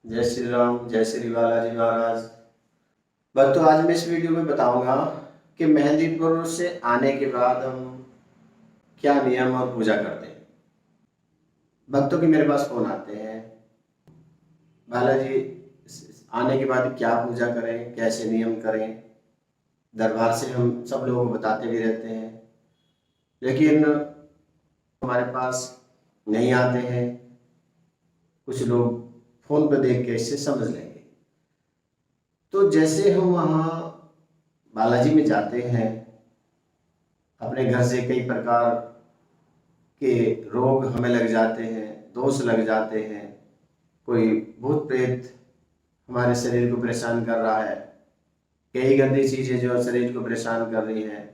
जय श्री राम, जय श्री बालाजी महाराज। बस तो आज मैं इस वीडियो में बताऊंगा कि मेहंदीपुर से आने के बाद हम क्या नियम और पूजा करते हैं। भक्तों के मेरे पास फोन आते हैं, बालाजी आने के बाद क्या पूजा करें, कैसे नियम करें। दरबार से हम सब लोगों को बताते भी रहते हैं, लेकिन हमारे पास नहीं आते हैं। कुछ लोग फोन पर देख के इससे समझ लेंगे। तो जैसे हम वहाँ बालाजी में जाते हैं, अपने घर से कई प्रकार के रोग हमें लग जाते हैं, दोष लग जाते हैं। कोई भूत प्रेत हमारे शरीर को परेशान कर रहा है, कई गंदी चीजें जो शरीर को परेशान कर रही हैं।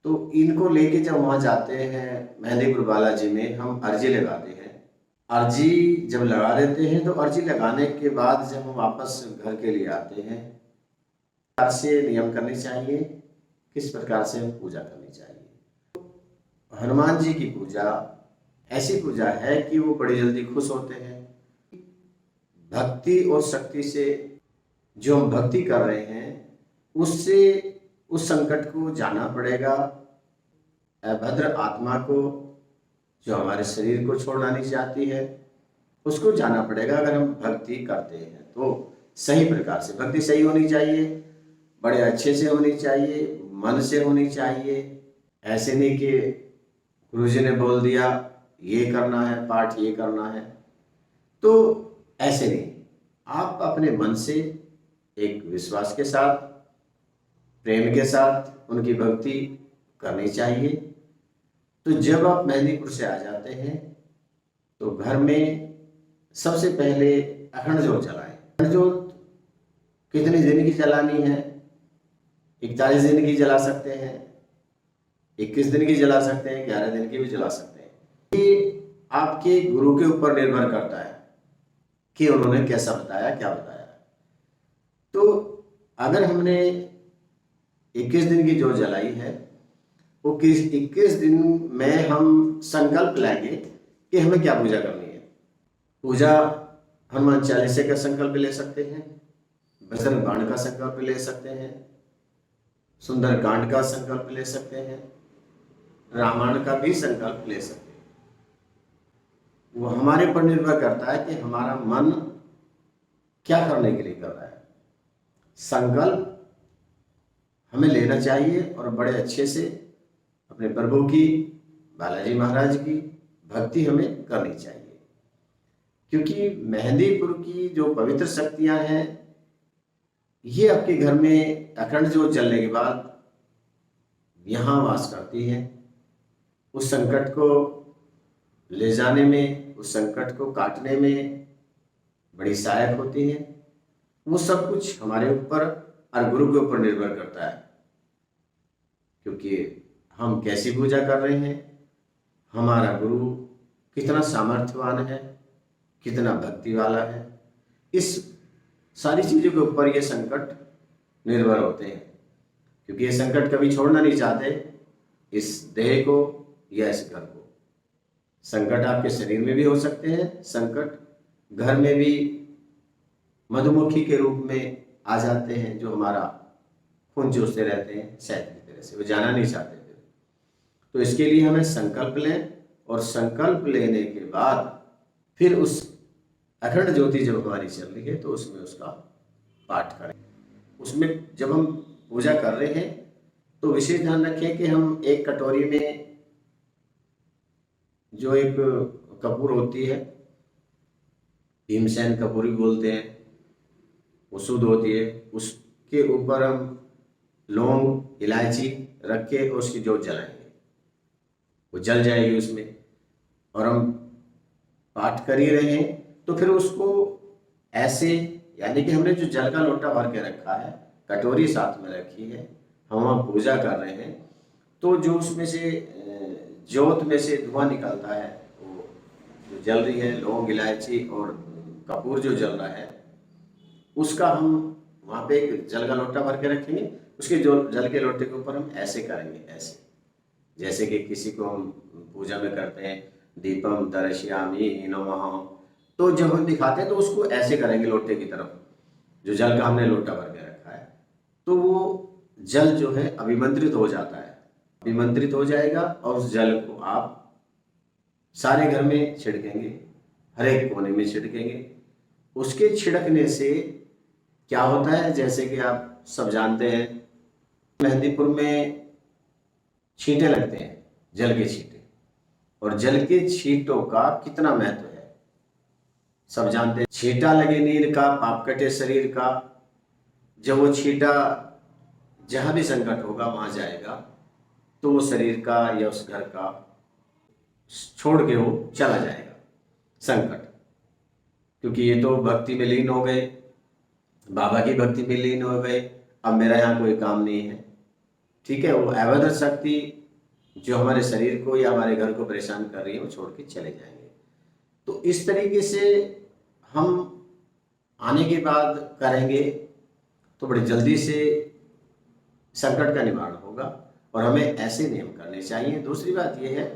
तो इनको लेके जब वहाँ जाते हैं मेहंदीपुर बालाजी में, हम अर्जी लगाते हैं। अर्जी जब लगा देते हैं तो अर्जी लगाने के बाद जब हम वापस घर के लिए आते हैं, प्रकार से नियम करने चाहिए, किस प्रकार से हम पूजा करनी चाहिए। हनुमान जी की पूजा ऐसी पूजा है कि वो बड़ी जल्दी खुश होते हैं। भक्ति और शक्ति से जो हम भक्ति कर रहे हैं, उससे उस संकट को जाना पड़ेगा। अभद्र आत्मा को जो हमारे शरीर को छोड़ना नहीं चाहती है, उसको जाना पड़ेगा। अगर हम भक्ति करते हैं तो सही प्रकार से भक्ति सही होनी चाहिए, बड़े अच्छे से होनी चाहिए, मन से होनी चाहिए। ऐसे नहीं कि गुरुजी ने बोल दिया ये करना है, पाठ ये करना है, तो ऐसे नहीं। आप अपने मन से एक विश्वास के साथ, प्रेम के साथ उनकी भक्ति करनी चाहिए। तो जब आप मेहंदीपुर से आ जाते हैं तो घर में सबसे पहले अखंड जोत जलाएं। अखंड जोत कितने दिन की जलानी है? 41 दिन की जला सकते हैं, 21 दिन की जला सकते हैं, 11 दिन की भी जला सकते हैं। ये आपके गुरु के ऊपर निर्भर करता है कि उन्होंने कैसा बताया, क्या बताया। तो अगर हमने 21 दिन की जो जलाई है, वो 21 दिन में हम संकल्प लेंगे कि हमें क्या पूजा करनी है। पूजा हनुमान चालीसा का संकल्प ले सकते हैं, बजरंग बाण का संकल्प ले सकते हैं, सुंदर कांड का संकल्प ले सकते हैं, रामायण का भी संकल्प ले सकते हैं। वो हमारे पर निर्भर करता है कि हमारा मन क्या करने के लिए कर रहा है। संकल्प हमें लेना चाहिए और बड़े अच्छे से अपने प्रभु की, बालाजी महाराज की भक्ति हमें करनी चाहिए। क्योंकि मेहंदीपुर की जो पवित्र शक्तियां हैं, ये आपके घर में अखंड जोत जलने के बाद यहाँ वास करती हैं। उस संकट को ले जाने में, उस संकट को काटने में बड़ी सहायक होती है। वो सब कुछ हमारे ऊपर और गुरु के ऊपर निर्भर करता है, क्योंकि हम कैसी पूजा कर रहे हैं, हमारा गुरु कितना सामर्थ्यवान है, कितना भक्ति वाला है। इस सारी चीज़ों के ऊपर ये संकट निर्भर होते हैं, क्योंकि ये संकट कभी छोड़ना नहीं चाहते इस देह को या इस घर को। संकट आपके शरीर में भी हो सकते हैं, संकट घर में भी मधुमक्खी के रूप में आ जाते हैं, जो हमारा खून चूसते रहते हैं शहद की तरह से, वो जाना नहीं चाहते थे। तो इसके लिए हमें संकल्प लें, और संकल्प लेने के बाद फिर उस अखंड ज्योति जब हमारी चल रही है तो उसमें उसका पाठ करें। उसमें जब हम पूजा कर रहे हैं तो विशेष ध्यान रखें कि हम एक कटोरी में जो एक कपूर होती है, भीमसेन कपूर भी बोलते हैं, वो शुद्ध होती है, उसके ऊपर हम लौंग, इलायची रख के उसकी जोत जलाएंगे। वो जल जाएगी उसमें, और हम पाठ कर ही रहे हैं तो फिर उसको ऐसे, यानी कि हमने जो जल का लोटा भर के रखा है, कटोरी साथ में रखी है, हम वहाँ पूजा कर रहे हैं, तो जो उसमें से जोत में से धुआं निकलता है, वो जो जल रही है लौंग, इलायची और कपूर जो जल रहा है, उसका हम वहाँ पे एक जल का लोटा भर के रखेंगे। उसके जो जल के लोटे के ऊपर हम ऐसे करेंगे, ऐसे जैसे कि किसी को हम पूजा में करते हैं, दीपम दर्शयामि नमः, तो जब हम दिखाते हैं तो उसको ऐसे करेंगे लोटे की तरफ, जो जल का हमने लोटा भर के रखा है, तो वो जल जो है अभिमंत्रित हो जाता है, अभिमंत्रित हो जाएगा और उस जल को आप सारे घर में छिड़केंगे, हर एक कोने में छिड़केंगे। उसके छिड़कने से क्या होता है, जैसे कि आप सब जानते हैं मेहंदीपुर में छींटे लगते हैं, जल के छींटे, और जल के छींटों का कितना महत्व है सब जानते हैं। छींटा लगे नीर का, पाप कटे शरीर का। जब वो छींटा जहां भी संकट होगा वहां जाएगा तो वो शरीर का या उस घर का छोड़ के वो चला जाएगा संकट, क्योंकि ये तो भक्ति में लीन हो गए, बाबा की भक्ति में लीन हो गए, अब मेरा यहाँ कोई काम नहीं है। ठीक है, वो अवैध शक्ति जो हमारे शरीर को या हमारे घर को परेशान कर रही है वो छोड़ के चले जाएंगे। तो इस तरीके से हम आने के बाद करेंगे तो बड़ी जल्दी से संकट का निवारण होगा, और हमें ऐसे नियम करने चाहिए। दूसरी बात यह है,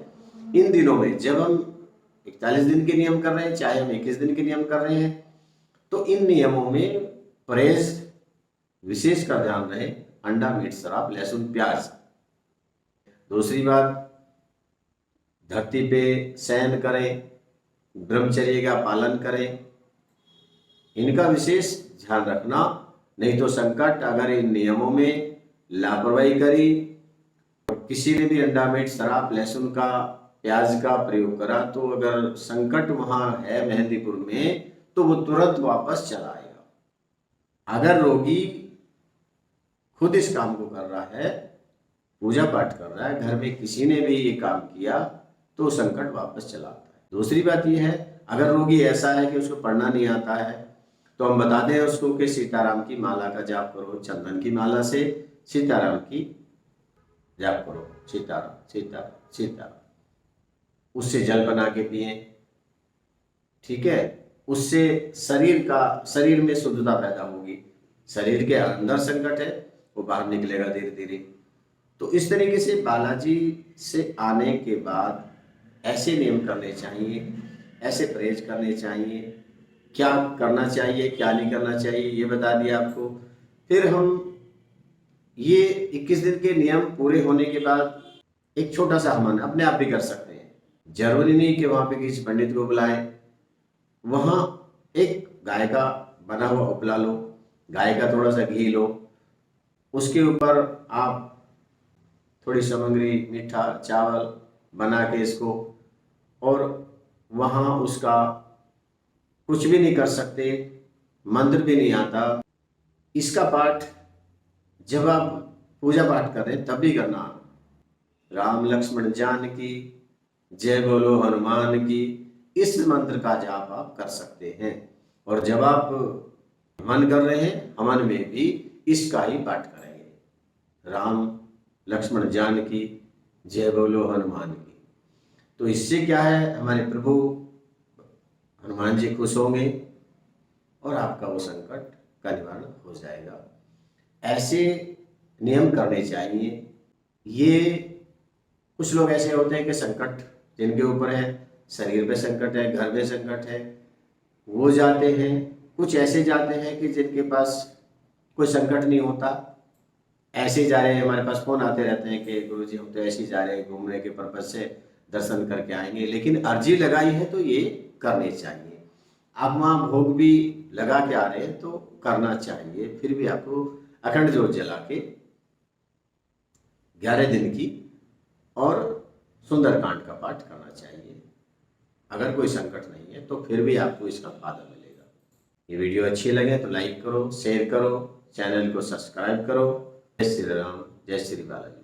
इन दिनों में जब हम 41 दिन के नियम कर रहे हैं, चाहे हम 21 दिन के नियम कर रहे हैं, तो इन नियमों में परहेज विशेष का ध्यान रहे, अंडा, मीट, शराब, लहसुन, प्याज। दूसरी बात, धरती पे शयन करें, ब्रह्मचर्य का पालन करें, इनका विशेष ध्यान रखना। नहीं तो संकट, अगर इन नियमों में लापरवाही करी, किसी ने भी अंडा, मीट, शराब, लहसुन का, प्याज का प्रयोग करा, तो अगर संकट वहां है मेहंदीपुर में तो वो तुरंत वापस चला आएगा। अगर रोगी खुद इस काम को कर रहा है, पूजा पाठ कर रहा है, घर में किसी ने भी ये काम किया, तो संकट वापस चला आता है। दूसरी बात यह है, अगर रोगी ऐसा है कि उसको पढ़ना नहीं आता है, तो हम बता दें उसको कि सीताराम की माला का जाप करो, चंदन की माला से सीताराम की जाप करो, सीताराम सीताराम सीताराम। उससे जल बना के पिए, ठीक है, उससे शरीर में शुद्धता पैदा होगी। शरीर के अंदर संकट है, वो बाहर निकलेगा धीरे धीरे। तो इस तरीके से बालाजी से आने के बाद ऐसे नियम करने चाहिए, ऐसे परहेज करने चाहिए, क्या करना चाहिए क्या नहीं करना चाहिए ये बता दिया आपको। फिर हम ये 21 दिन के नियम पूरे होने के बाद एक छोटा सा हवन अपने आप भी कर सकते हैं। जरूरी नहीं कि वहाँ पे किसी पंडित को बुलाएं, वहाँ एक गाय का बना हुआ उपला लो, गाय का थोड़ा सा घी लो, उसके ऊपर आप थोड़ी सामग्री, मीठा चावल बना के इसको, और वहाँ उसका कुछ भी नहीं कर सकते, मंत्र भी नहीं आता। इसका पाठ जब आप पूजा पाठ कर रहे हैं तब भी करना, राम लक्ष्मण जानकी जय बोलो हनुमान की, इस मंत्र का जाप आप कर सकते हैं। और जब आप हवन कर रहे हैं, हवन में भी इसका ही पाठ करेंगे, राम लक्ष्मण जानकी जय बोलो हनुमान की। तो इससे क्या है, हमारे प्रभु हनुमान जी खुश होंगे और आपका वो संकट का निवारण हो जाएगा। ऐसे नियम करने चाहिए। ये कुछ लोग ऐसे होते हैं कि संकट जिनके ऊपर है, शरीर पे संकट है, घर में संकट है, वो जाते हैं। कुछ ऐसे जाते हैं कि जिनके पास कोई संकट नहीं होता, ऐसे जा रहे हैं। हमारे पास फोन आते रहते हैं कि गुरुजी हम तो ऐसे ही जा रहे हैं, घूमने के पर्पज से दर्शन करके आएंगे, लेकिन अर्जी लगाई है तो ये करने चाहिए। आप वहाँ भोग भी लगा के आ रहे हैं तो करना चाहिए। फिर भी आपको अखंड ज्योत जला के 11 दिन की और सुंदरकांड का पाठ करना चाहिए। अगर कोई संकट नहीं है तो फिर भी आपको इसका फायदा मिलेगा। ये वीडियो अच्छी लगे तो लाइक करो, शेयर करो, चैनल को सब्सक्राइब करो। जय श्री राम, जय श्री बालाजी।